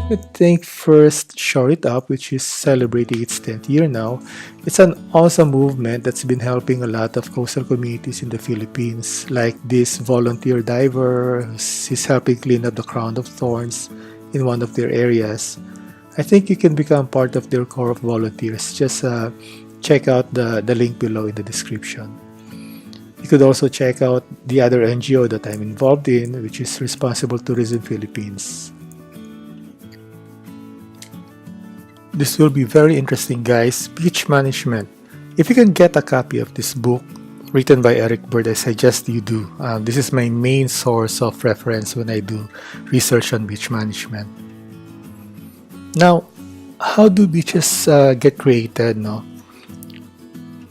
let me think first Shore It Up, which is celebrating its 10th year now. It's an awesome movement that's been helping a lot of coastal communities in the Philippines, like this volunteer diver who's helping clean up the crown of thorns in one of their areas. I think you can become part of their core of volunteers. Just check out the link below in the description. You could also check out the other NGO that I'm involved in, which is Responsible Tourism Philippines. This will be very interesting, guys. Beach management. If you can get a copy of this book written by Eric Bird, I suggest you do. This is my main source of reference when I do research on beach management. Now, how do beaches get created? No?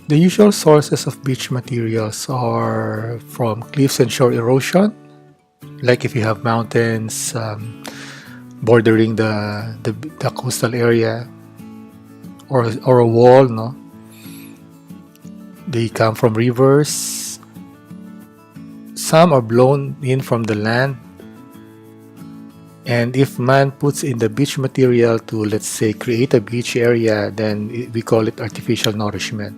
The usual sources of beach materials are from cliffs and shore erosion, like if you have mountains bordering the coastal area, or a wall, no? They come from rivers. Some are blown in from the land. And if man puts in the beach material to, let's say, create a beach area, then we call it artificial nourishment.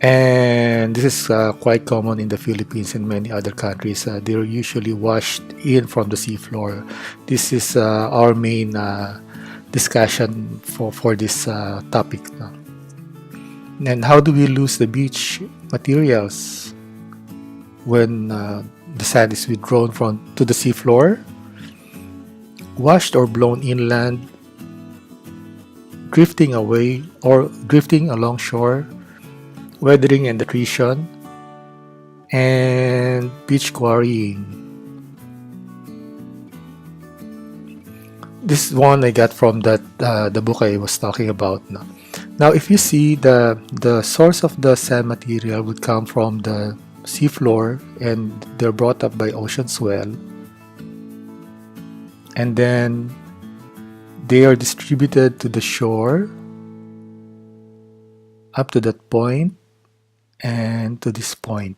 And this is quite common in the Philippines and many other countries. They're usually washed in from the seafloor. This is our main discussion for this topic. No? And how do we lose the beach materials when the sand is withdrawn to the seafloor, washed or blown inland, drifting away or drifting along shore, weathering and attrition, and beach quarrying. This one I got from the book I was talking about. Now, if you see the source of the sand material would come from the seafloor, and they're brought up by ocean swell, and then they are distributed to the shore up to that point and to this point.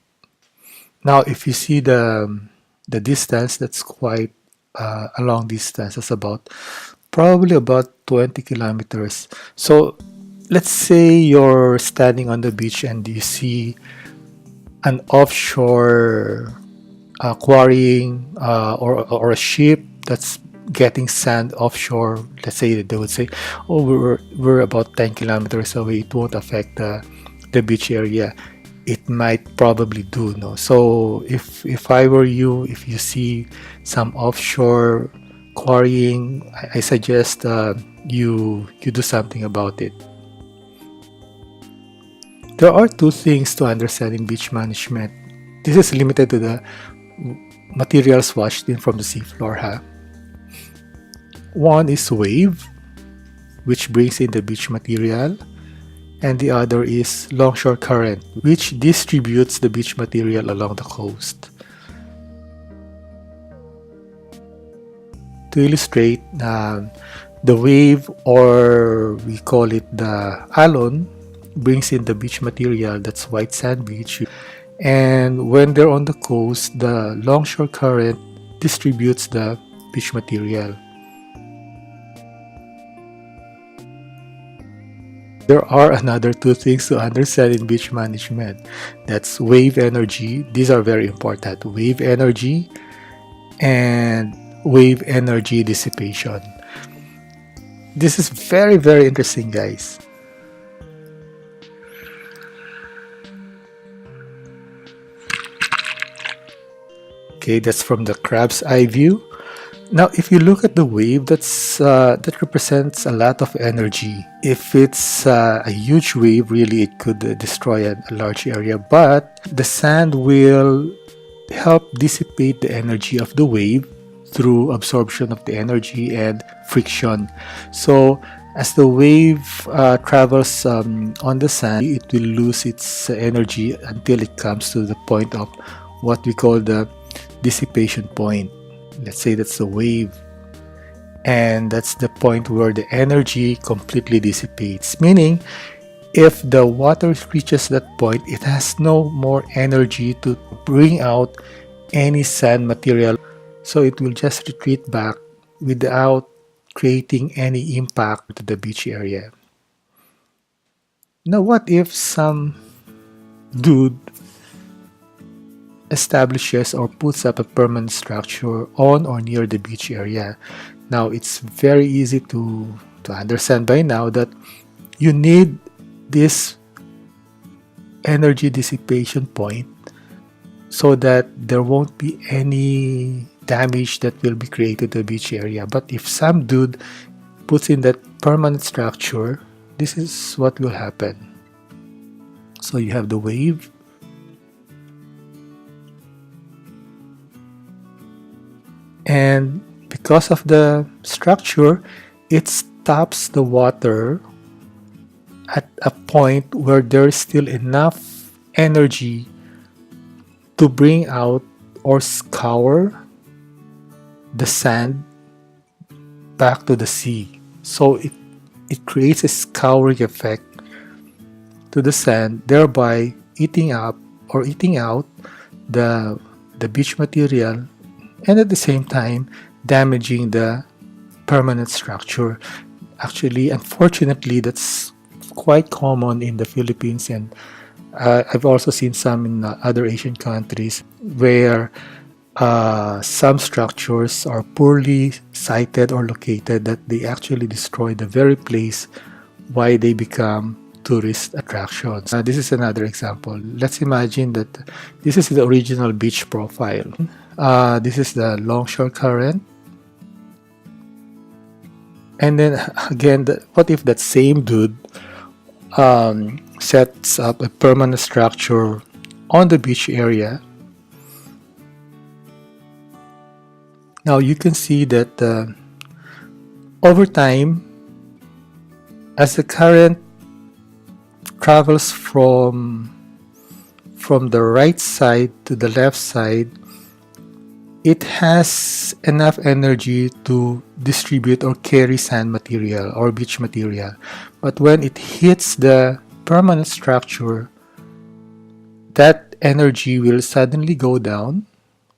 Now, if you see the distance, that's quite a long distance. It's probably about 20 kilometers. So let's say you're standing on the beach and you see an offshore quarrying or a ship that's getting sand offshore. Let's say they would say, oh, we're about 10 kilometers away, it won't affect the beach area. It might probably do, no? So if I were you, if you see some offshore quarrying, I suggest you do something about it. There are two things to understand in beach management. This is limited to the materials washed in from the seafloor. One is wave, which brings in the beach material, and the other is longshore current, which distributes the beach material along the coast. To illustrate, the wave, or we call it the alon, brings in the beach material, that's white sand beach, and when they're on the coast, the longshore current distributes the beach material. There are another two things to understand in beach management. That's wave energy. These are very important. Wave energy and wave energy dissipation. This is very, very interesting, guys. Okay, that's from the crab's eye view. Now, if you look at the wave, that represents a lot of energy. If it's a huge wave, really, it could destroy a large area. But the sand will help dissipate the energy of the wave through absorption of the energy and friction. So, as the wave travels on the sand, it will lose its energy until it comes to the point of what we call the dissipation point. Let's say that's the wave, and that's the point where the energy completely dissipates, meaning if the water reaches that point, it has no more energy to bring out any sand material, so it will just retreat back without creating any impact to the beach area. Now, what if some dude establishes or puts up a permanent structure on or near the beach area? Now, it's very easy to understand by now that you need this energy dissipation point so that there won't be any damage that will be created to the beach area. But if some dude puts in that permanent structure, this is what will happen. So you have the wave, and because of the structure, it stops the water at a point where there is still enough energy to bring out or scour the sand back to the sea. So it creates a scouring effect to the sand, thereby eating up or eating out the beach material, and at the same time damaging the permanent structure. Actually, unfortunately, that's quite common in the Philippines, and I've also seen some in other Asian countries where some structures are poorly sited or located that they actually destroy the very place why they become tourist attractions. This is another example. Let's imagine that this is the original beach profile. This is the longshore current. And then again, what if that same dude sets up a permanent structure on the beach area? Now you can see that over time, as the current travels from the right side to the left side, it has enough energy to distribute or carry sand material or beach material. But when it hits the permanent structure, that energy will suddenly go down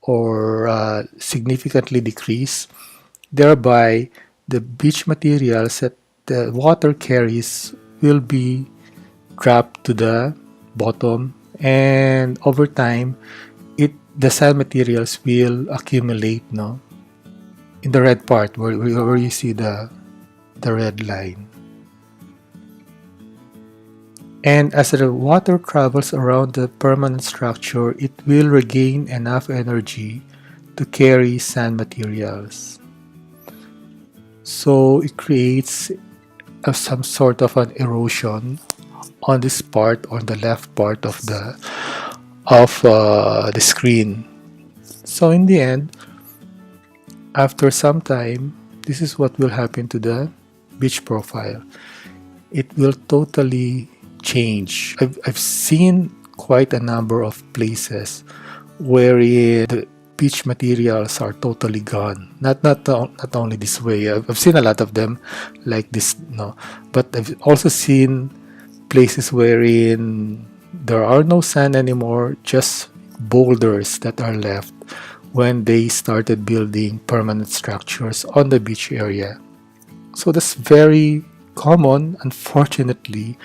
or significantly decrease. Thereby, the beach materials that the water carries will be dropped to the bottom, and over time, the sand materials will accumulate, no, in the red part where you see the red line. And as the water travels around the permanent structure, it will regain enough energy to carry sand materials. So it creates some sort of an erosion on this part, on the left part of the screen. So in the end, after some time, this is what will happen to the beach profile. It will totally change. I've seen quite a number of places wherein the beach materials are totally gone. Not only this way. I've seen a lot of them like this, no, but I've also seen places wherein there are no sand anymore, just boulders that are left when they started building permanent structures on the beach area. So that's very common, unfortunately.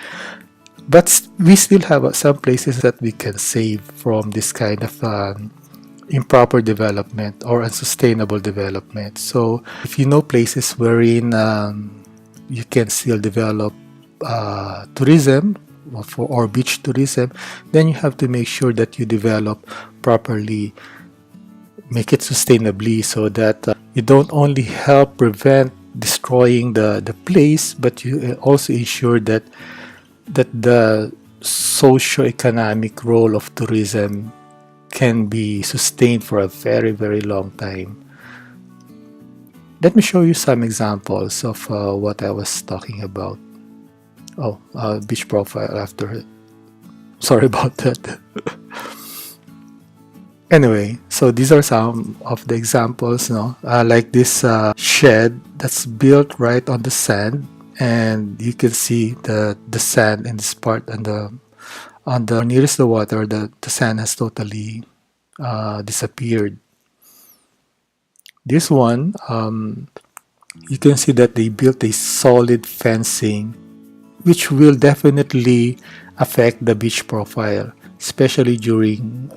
But we still have some places that we can save from this kind of improper development or unsustainable development. So if you know places wherein you can still develop tourism or beach tourism, then you have to make sure that you develop properly, make it sustainably, so that you don't only help prevent destroying the place, but you also ensure that the socio-economic role of tourism can be sustained for a very, very long time. Let me show you some examples of what I was talking about. Beach profile after. Sorry about that. Anyway, so these are some of the examples, no? Like this shed that's built right on the sand, and you can see the sand in this part, and on the nearest the water, the sand has totally disappeared. This one, you can see that they built a solid fencing, which will definitely affect the beach profile, especially during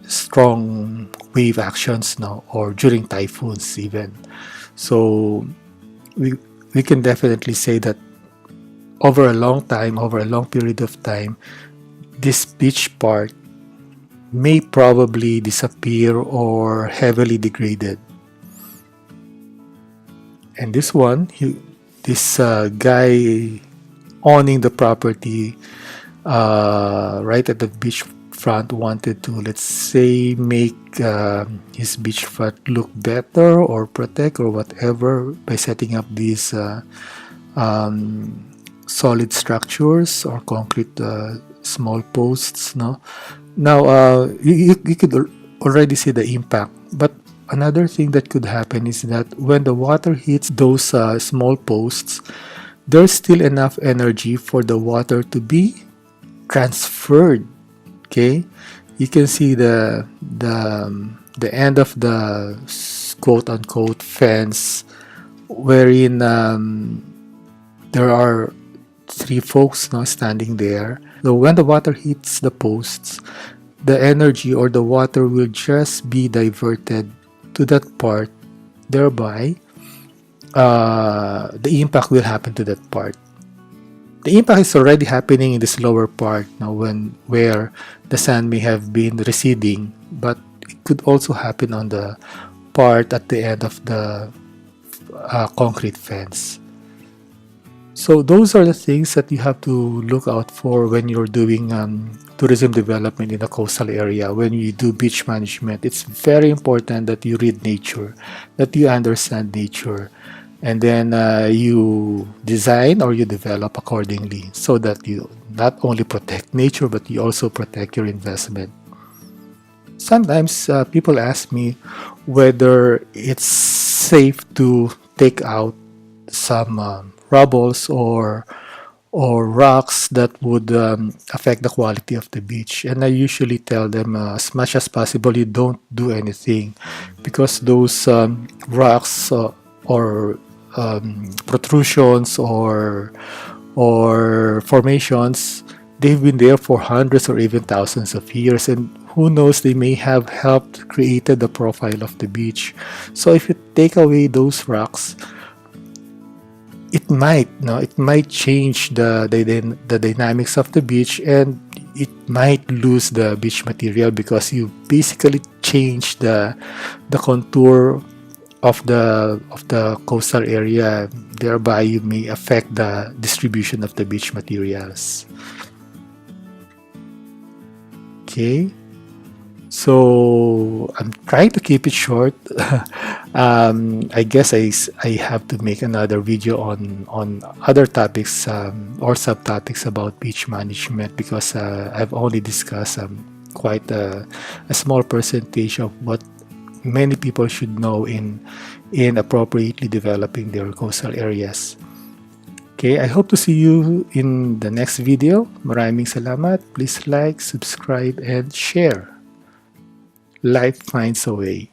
strong wave actions now, or during typhoons even. So we, we can definitely say that over a long time, over a long period of time, this beach part may probably disappear or heavily degraded. And this one, this guy owning the property right at the beach front wanted to, let's say, make his beachfront look better or protect or whatever by setting up these solid structures or concrete small posts. No, now you could already see the impact, but another thing that could happen is that when the water hits those small posts, there's still enough energy for the water to be transferred. Okay, you can see the end of the quote unquote fence, wherein there are three folks now standing there. So when the water hits the posts, the energy or the water will just be diverted to that part, thereby the impact will happen to that part. The impact is already happening in this lower part now, where the sand may have been receding, but it could also happen on the part at the end of the concrete fence. So those are the things that you have to look out for when you're doing tourism development in a coastal area. When you do beach management, it's very important that you read nature, that you understand nature, and then you design or you develop accordingly, so that you not only protect nature but you also protect your investment. Sometimes people ask me whether it's safe to take out some rubbles or rocks that would affect the quality of the beach, and I usually tell them as much as possible you don't do anything, because those rocks or protrusions or formations, they've been there for hundreds or even thousands of years, and who knows, they may have helped created the profile of the beach. So if you take away those rocks, it might change the dynamics of the beach, and it might lose the beach material, because you basically change the contour of the coastal area, thereby you may affect the distribution of the beach materials. Okay, so I'm trying to keep it short. I guess I have to make another video on other topics or subtopics about beach management, because I've only discussed quite a small percentage of what many people should know in appropriately developing their coastal areas. Okay, I hope to see you in the next video. Maraming salamat. Please like, subscribe, and share. Life finds a way.